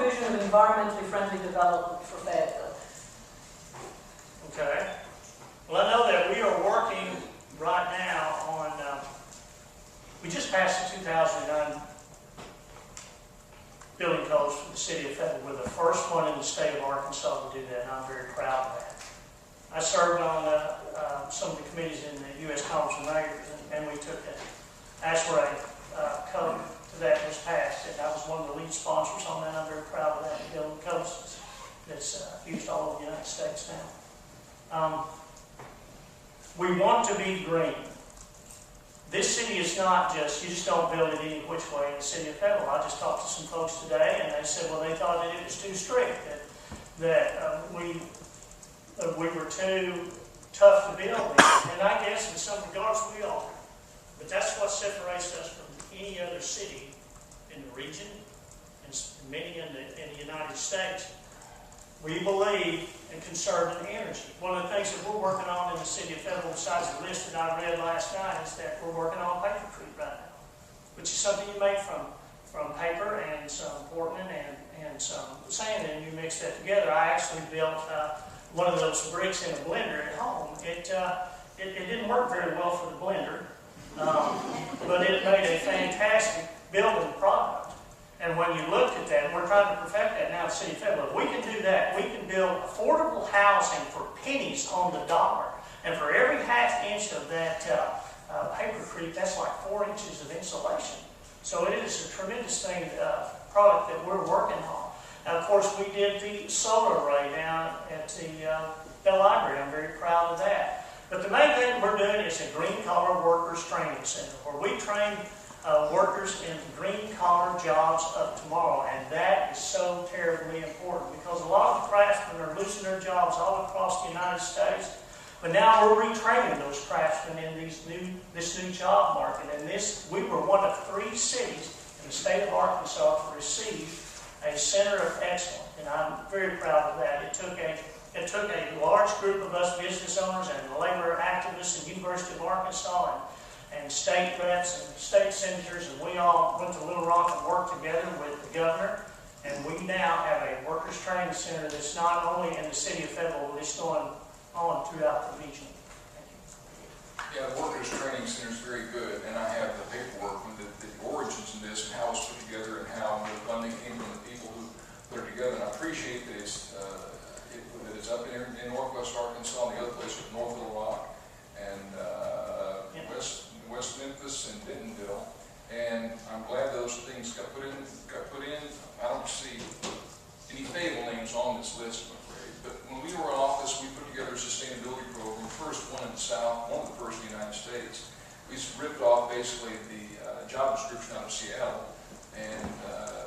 vision of environmentally friendly development for Fayetteville? Okay. Well, I know that we are working right now on, we just passed the 2009 building codes for the city of Fayetteville. We're the first one in the state of Arkansas to do that, and I'm very proud of that. I served on some of the committees in the U.S. Conference of Mayors, and we took it. That's where code to that was passed, and I was one of the lead sponsors on that. I'm very proud of that building codes that's used all over the United States now. We want to be green. This city is not just, you just don't build it any which way in the city of Fayetteville. I just talked to some folks today, and they said, well, they thought that it was too strict, that we were too tough to build in. And I guess in some regards we are. But that's what separates us from any other city in the region, and many in the United States. We believe in conserving energy. One of the things that we're working on in the city of Fayetteville, besides the list that I read last night, is that we're working on papercrete right now, which is something you make from paper and some Portland and some sand, and you mix that together. I actually built one of those bricks in a blender at home. It didn't work very well for the blender, but it made a fantastic building product. And when you looked at that, and we're trying to perfect that now in the city of Fayetteville, if we can do that, we can build affordable housing for pennies on the dollar. And for every half inch of that papercrete, that's like 4 inches of insulation. So it is a tremendous thing, product that we're working on. Now, of course, we did the solar array down at the library. I'm very proud of that. But the main thing we're doing is a green-collar workers training center, where we train workers in green-collar jobs of tomorrow. And that is so terribly important, because a lot of the craftsmen are losing their jobs all across the United States. But now we're retraining those craftsmen in this new job market. And we were one of 3 cities in the state of Arkansas to receive a Center of Excellence, and I'm very proud of that. It took a large group of us business owners and labor activists at the University of Arkansas and state reps and state senators, and we all went to Little Rock and worked together with the governor. And we now have a workers training center that's not only in the city of Fayetteville, but it's going on throughout the region. Thank you. Yeah, the workers training center is very good, and I have the paperwork with the origins of this and how it was put together and how the funding came from the people who put it together. And I appreciate that it's up in Northwest Arkansas, and the other place is North Little Rock, and West Memphis and Bentonville. And I'm glad those things got put in. I don't see any Fayetteville names on this list, I'm afraid. But when we were in office, we put together a sustainability program, first one in the South, one of the first in the United States. We ripped off basically the job description out of Seattle and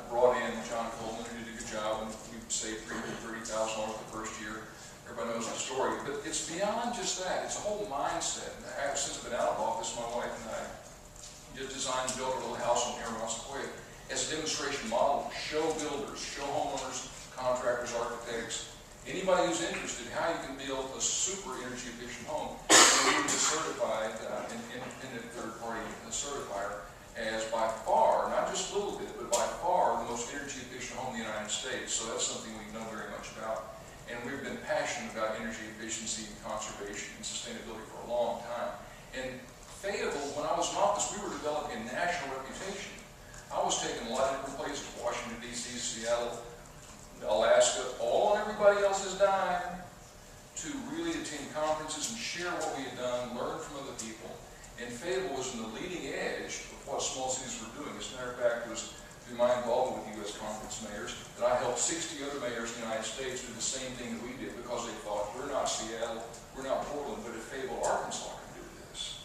brought in John Coleman, who did a good job, and we saved $330,000 the first year. Everybody knows the story. But it's beyond just that. It's a whole mindset. Since I've been out of office, my wife and I just designed and built a little house on Mayoral as a demonstration model. Show builders, show homeowners, contractors, architects, anybody who's interested, how you can build a super energy efficient home. And we were certified, independent third-party certifier, as by far, not just a little bit, but by far the most energy efficient home in the United States. So that's something we know very much about. And we've been passionate about energy efficiency and conservation and sustainability for a long time. And Fayetteville, when I was in office, we were developing a national reputation. I was taking a lot of different places, Washington, D.C., Seattle, Alaska, all on everybody else's dime, to really attend conferences and share what we had done, learn from other people. And Fayetteville was in the leading edge of what small cities were doing. As a matter of fact, it was through my involvement with U.S. Conference mayors that I helped 60 other mayors in the United States do the same thing that we did, because they thought, we're not Seattle, we're not Portland, but if Fayetteville, Arkansas can do this,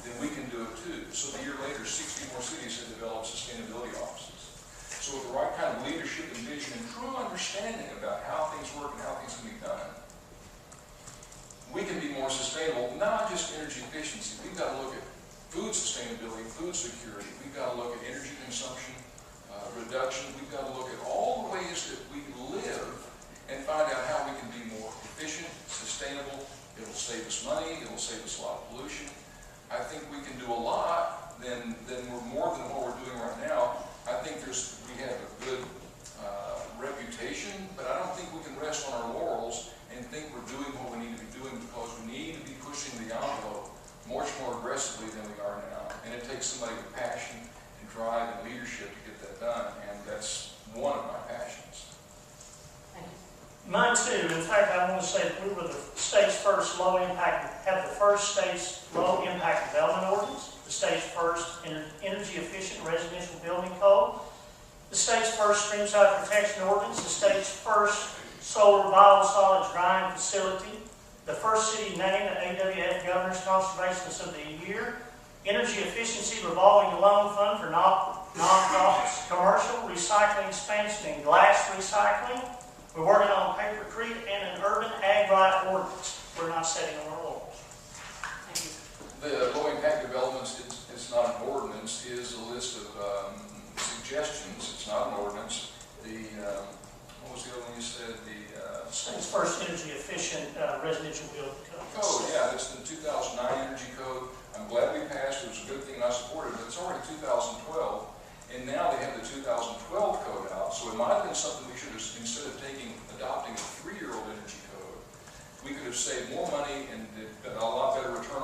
then we can do it too. So a year later, 60 more cities had developed sustainability offices. So with the right kind of leadership and vision and true understanding about how things work and how things can be done, we can be more sustainable, not just energy efficiency. We've got to look at food sustainability, food security. We've got to look at energy consumption reduction. We've got to look at all the ways that we live and find out how we can be more efficient, sustainable. It'll save us money. It'll save us a lot of pollution. I think we can do a lot. Then we're more than what we're doing right now. I think we have a good reputation takes somebody with passion and drive and leadership to get that done, and that's one of my passions. Thank you. Mine too. In fact, I want to say that we were the state's first have the first state's low impact development ordinance, the state's first energy efficient residential building code, the state's first streamside protection ordinance, the state's first solar biosolids drying facility, the first city named the AWF Governor's Conservationist of the Year, energy efficiency revolving loan fund for nonprofits, commercial recycling expansion and glass recycling. We're working on papercrete and an urban ag right ordinance. We're not setting on our laurels. Thank you. The low impact developments, it's not an ordinance, is a list of suggestions. It's not an ordinance. What was the other one you said? State's first energy efficient residential building code. Code, yeah, it's the 2009 energy code. I'm glad we passed it. It was a good thing I supported, but it's already 2012. And now they have the 2012 code out, so it might have been something we should have, instead of adopting a 3-year-old energy code, we could have saved more money and a lot better return